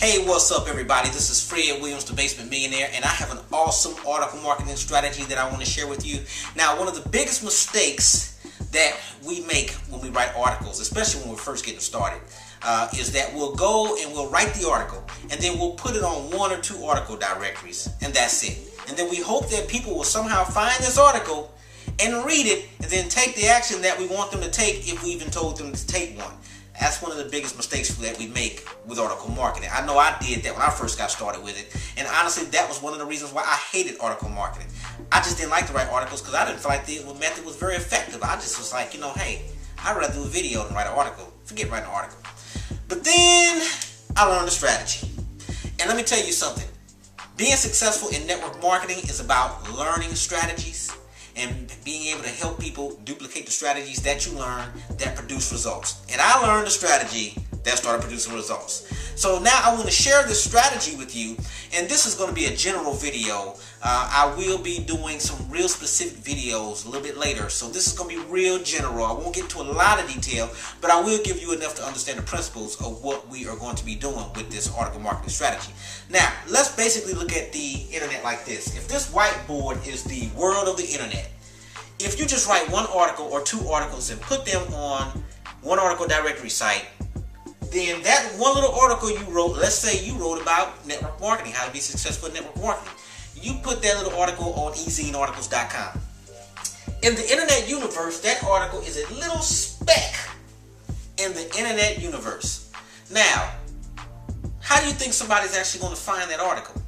Hey, what's up everybody? This is Fred Williams, the Basement Millionaire, and I have an awesome article marketing strategy that I want to share with you. Now, one of the biggest mistakes that we make when we write articles, especially when we're first getting started, is that we'll go and we'll write the article and then we'll put it on one or two article directories, and that's it. And then we hope that people will somehow find this article and read it and then take the action that we want them to take if we even told them to take one. That's one of the biggest mistakes that we make with article marketing. I know I did that when I first got started with it. And honestly, that was one of the reasons why I hated article marketing. I just didn't like to write articles because I didn't feel like the method was very effective. I just was like, hey, I'd rather do a video than write an article. Forget writing an article. But then I learned a strategy. And let me tell you something. Being successful in network marketing is about learning strategies and being able to help people duplicate the strategies that you learn that produce results. And I learned a strategy that started producing results. So now I want to share this strategy with you, and this is going to be a general video. I will be doing some real specific videos a little bit later, so this is going to be real general. I won't get into a lot of detail, but I will give you enough to understand the principles of what we are going to be doing with this article marketing strategy. Now, let's basically look at the internet like this. If this whiteboard is the world of the internet, if you just write one article or two articles and put them on one article directory site, then that one little article you wrote, let's say you wrote about network marketing, how to be successful in network marketing. You put that little article on ezinearticles.com. In the internet universe, that article is a little speck in the internet universe. Now, how do you think somebody's actually going to find that article?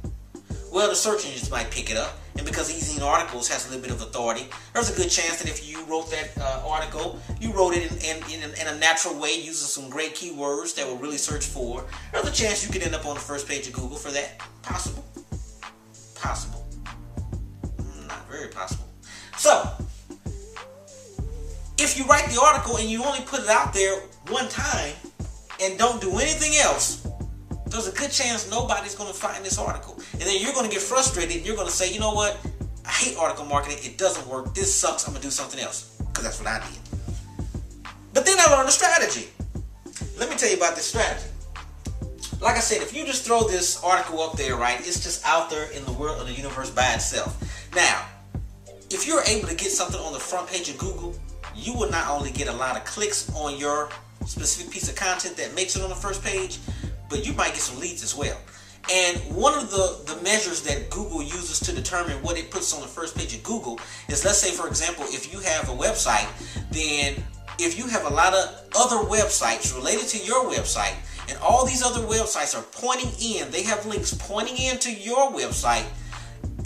Well, the search engines might pick it up. And because Easy Articles has a little bit of authority, there's a good chance that if you wrote that article, you wrote it in a natural way using some great keywords that will really search for. There's a chance you could end up on the first page of Google for that. Possible. Possible. Not very possible. So, if you write the article and you only put it out there one time and don't do anything else, there's a good chance nobody's going to find this article. And then you're going to get frustrated. You're going to say, you know what? I hate article marketing. It doesn't work. This sucks. I'm going to do something else. Because that's what I did. But then I learned a strategy. Let me tell you about this strategy. Like I said, if you just throw this article up there, right, it's just out there in the world of the universe by itself. Now, if you're able to get something on the front page of Google, you will not only get a lot of clicks on your specific piece of content that makes it on the first page, but you might get some leads as well. And one of the measures that Google uses to determine what it puts on the first page of Google is, let's say, for example, if you have a website, then if you have a lot of other websites related to your website, and all these other websites are pointing in, they have links pointing into your website,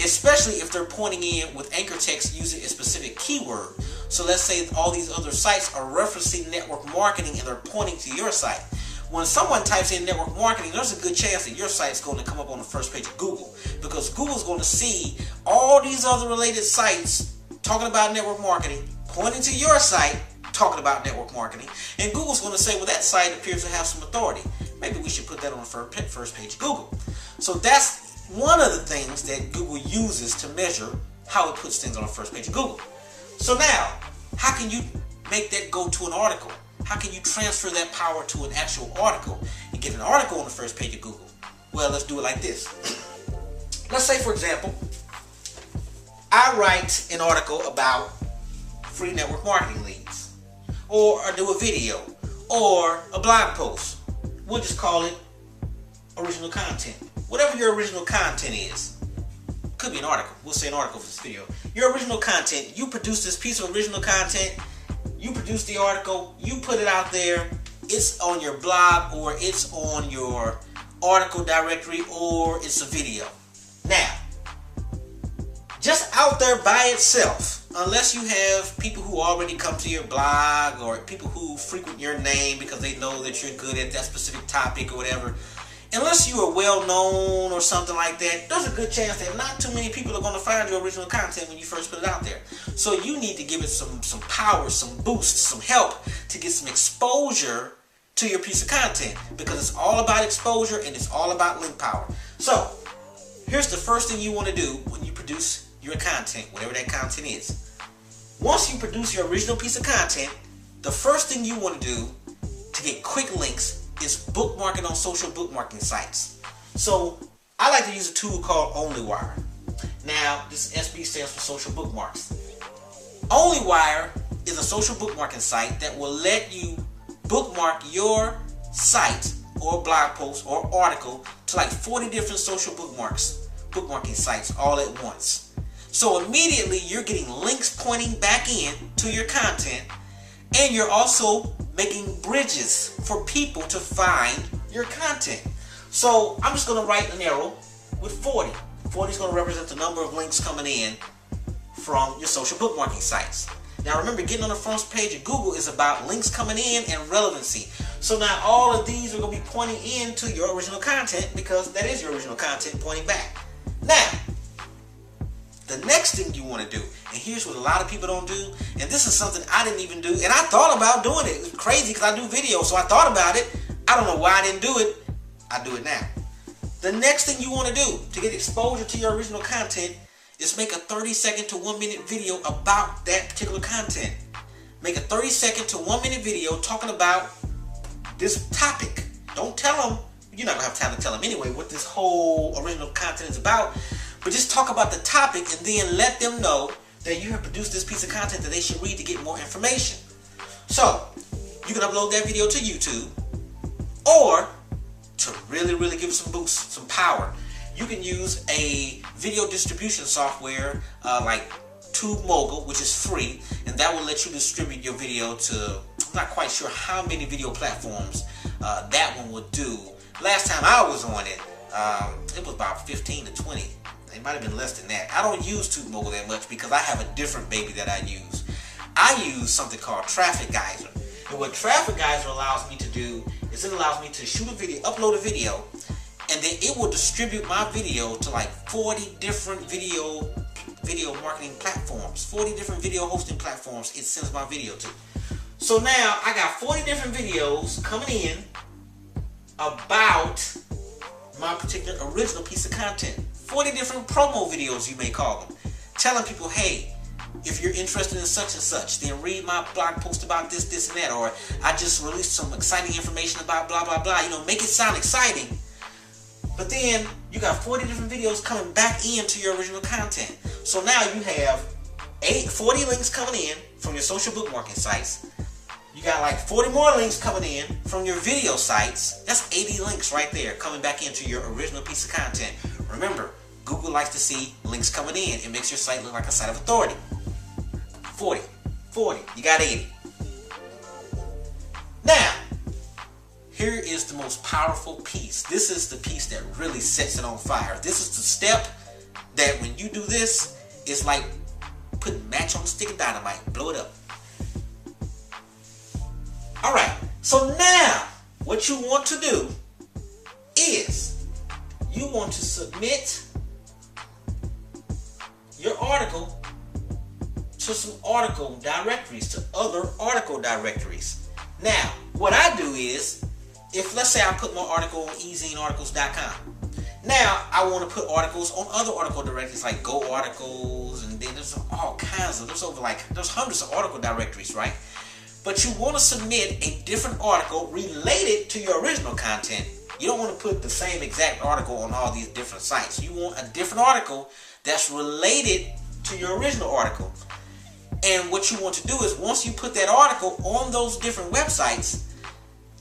especially if they're pointing in with anchor text using a specific keyword. So let's say all these other sites are referencing network marketing and they're pointing to your site. When someone types in network marketing, there's a good chance that your site's going to come up on the first page of Google, because Google's going to see all these other related sites talking about network marketing, pointing to your site, talking about network marketing, and Google's going to say, well, that site appears to have some authority. Maybe we should put that on the first page of Google. So that's one of the things that Google uses to measure how it puts things on the first page of Google. So now, how can you make that go to an article? How can you transfer that power to an actual article and get an article on the first page of Google? Well, let's do it like this. Let's say, for example, I write an article about free network marketing leads, or I do a video, or a blog post. We'll just call it original content. Whatever your original content is. Could be an article. We'll say an article for this video. Your original content, you produce this piece of original content, you produce the article, you put it out there, it's on your blog, or it's on your article directory, or it's a video. Now, just out there by itself, unless you have people who already come to your blog, or people who frequent your name because they know that you're good at that specific topic or whatever, unless you are well known or something like that, there's a good chance that not too many people are going to find your original content when you first put it out there. So you need to give it some power, some boost, some help to get some exposure to your piece of content, because it's all about exposure and it's all about link power. So here's the first thing you want to do when you produce your content, whatever that content is. Once you produce your original piece of content, the first thing you want to do to get quick links is bookmarking on social bookmarking sites. So I like to use a tool called OnlyWire. Now, this SB stands for social bookmarks. OnlyWire is a social bookmarking site that will let you bookmark your site or blog post or article to like 40 different social bookmarking sites all at once. So immediately you're getting links pointing back in to your content, and you're also making bridges for people to find your content. So I'm just going to write an arrow with 40. 40 is going to represent the number of links coming in from your social bookmarking sites. Now remember, getting on the front page of Google is about links coming in and relevancy. So now all of these are going to be pointing into your original content, because that is your original content pointing back. Now, the next thing you want to do, and here's what a lot of people don't do, and this is something I didn't even do, and I thought about doing it. It's crazy because I do videos, so I thought about it. I don't know why I didn't do it. I do it now. The next thing you want to do to get exposure to your original content is make a 30-second to 1-minute video about that particular content. Make a 30-second to 1-minute video talking about this topic. Don't tell them, you're not going to have time to tell them anyway what this whole original content is about, but just talk about the topic and then let them know that you have produced this piece of content that they should read to get more information. So, you can upload that video to YouTube, or to really give it some boost, some power, you can use a video distribution software like TubeMogul, which is free, and that will let you distribute your video to, I'm not quite sure how many video platforms that one will do. Last time I was on it, it was about 15 to 20. It might have been less than that. I don't use TubeMogul that much because I have a different baby that I use. I use something called Traffic Geyser. And what Traffic Geyser allows me to do is it allows me to shoot a video, upload a video, and then it will distribute my video to like 40 different video marketing platforms, 40 different video hosting platforms it sends my video to. So now I got 40 different videos coming in about my particular original piece of content. 40 different promo videos, you may call them, telling people, hey, if you're interested in such and such, then read my blog post about this, this, and that, or I just released some exciting information about blah, blah, blah. You know, make it sound exciting. But then you got 40 different videos coming back into your original content. So now you have 40 links coming in from your social bookmarking sites. You got like 40 more links coming in from your video sites. That's 80 links right there coming back into your original piece of content. Remember, Google likes to see links coming in. It makes your site look like a site of authority. 40, you got 80. Now, here is the most powerful piece. This is the piece that really sets it on fire. This is the step that when you do this, it's like putting match on a stick of dynamite. Blow it up. Alright, so now what you want to do is you want to submit your article to some article directories, to other article directories. Now, what I do is, if let's say I put my article on ezinearticles.com. Now, I want to put articles on other article directories like Go Articles, and then there's all kinds of, there's hundreds of article directories, right? But you want to submit a different article related to your original content. You don't want to put the same exact article on all these different sites. You want a different article that's related to your original article. And what you want to do is, once you put that article on those different websites,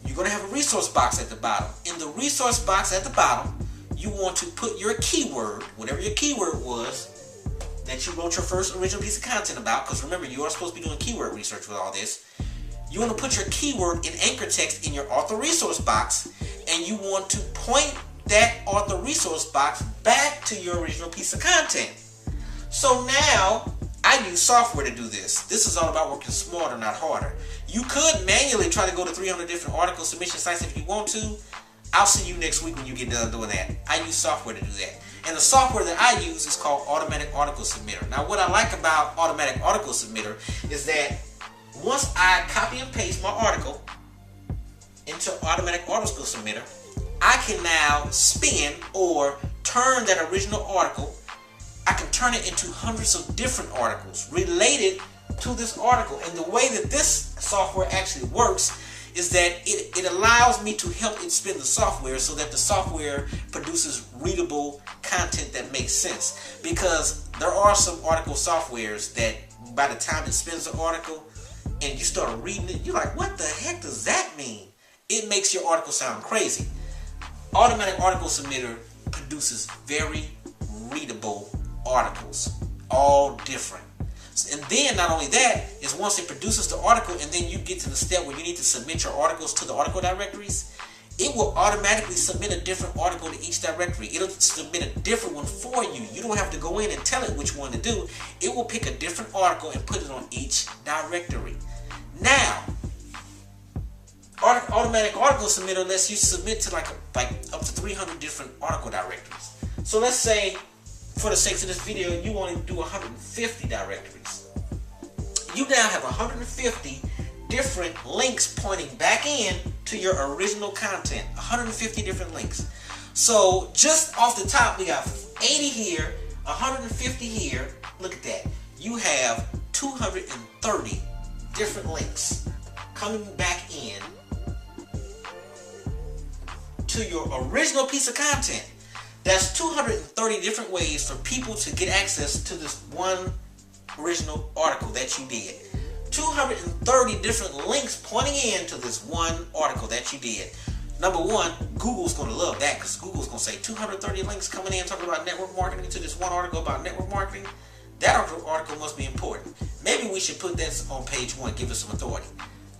you're going to have a resource box at the bottom. In the resource box at the bottom, you want to put your keyword, whatever your keyword was that you wrote your first original piece of content about, because remember, you are supposed to be doing keyword research with all this. You want to put your keyword in anchor text in your author resource box, and you want to point that author resource box back to your original piece of content. So now, I use software to do this. This is all about working smarter, not harder. You could manually try to go to 300 different article submission sites if you want to. I'll see you next week when you get done doing that. I use software to do that. And the software that I use is called Automatic Article Submitter. Now, what I like about Automatic Article Submitter is that once I copy and paste my article into Automatic Article Submitter, I can now spin or turn that original article. I can turn it into hundreds of different articles related to this article. And the way that this software actually works is that it allows me to help it spin the software so that the software produces readable content that makes sense. Because there are some article softwares that by the time it spins the article and you start reading it, you're like, what the heck does that mean? It makes your article sound crazy. Automatic Article Submitter produces very readable articles, all different. And then not only that, is once it produces the article and then you get to the step where you need to submit your articles to the article directories, it will automatically submit a different article to each directory. It'll submit a different one for you. You don't have to go in and tell it which one to do. It will pick a different article and put it on each directory. Now, Automatic Article Submitter lets you submit to like up to 300 different article directories. So let's say, for the sake of this video, you want to do 150 directories. You now have 150 different links pointing back in to your original content. 150 different links. So just off the top, we got 80 here, 150 here. Look at that. You have 230 different links coming back in to your original piece of content. That's 230 different ways for people to get access to this one original article that you did. 230 different links pointing in to this one article that you did. Number one, Google's going to love that, because Google's going to say 230 links coming in talking about network marketing to this one article about network marketing. That article must be important. Maybe we should put that on page one, give it some authority.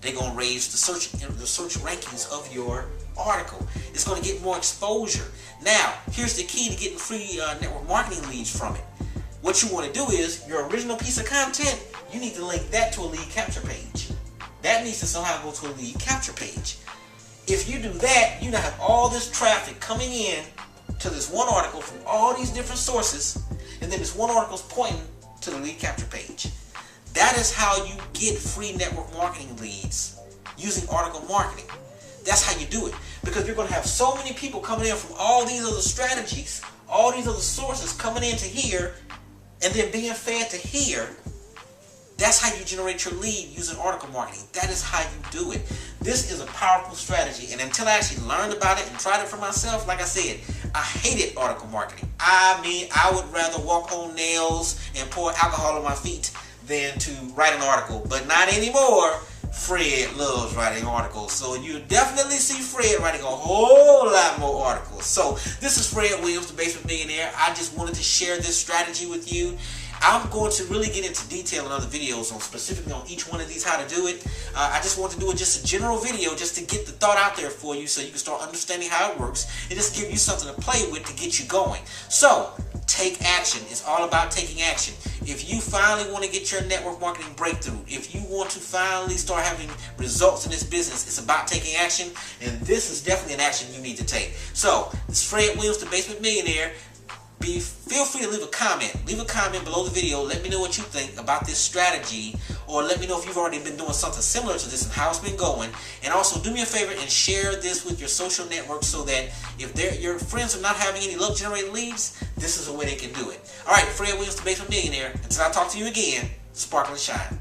They're going to raise the search rankings of your article. It's going to get more exposure. Now, here's the key to getting free network marketing leads from it. What you want to do is, your original piece of content, you need to link that to a lead capture page. That needs to somehow go to a lead capture page. If you do that, you now have all this traffic coming in to this one article from all these different sources, and then this one article is pointing to the lead capture page. That is how you get free network marketing leads using article marketing. That's how you do it. Because you're going to have so many people coming in from all these other strategies, all these other sources coming into here, and then being fed to here. That's how you generate your lead using article marketing. That is how you do it. This is a powerful strategy. And until I actually learned about it and tried it for myself, like I said, I hated article marketing. I mean, I would rather walk on nails and pour alcohol on my feet than to write an article. But not anymore. Fred loves writing articles. So you definitely see Fred writing a whole lot more articles. So this is Fred Williams, the Basement Millionaire. I just wanted to share this strategy with you. I'm going to really get into detail in other videos on specifically on each one of these, how to do it. I just want to do it just a general video just to get the thought out there for you so you can start understanding how it works and just give you something to play with to get you going. So, take action. It's all about taking action. If you finally want to get your network marketing breakthrough, if you want to finally start having results in this business, it's about taking action, and this is definitely an action you need to take. So, this is Fred Williams, the Basement Millionaire. Feel free to leave a comment. Leave a comment below the video. Let me know what you think about this strategy, or let me know if you've already been doing something similar to this and how it's been going. And also do me a favor and share this with your social networks so that if your friends are not having any luck generating leads, this is a way they can do it. Alright, Fred Williams, the Basement Millionaire. Until I talk to you again, sparkle and shine.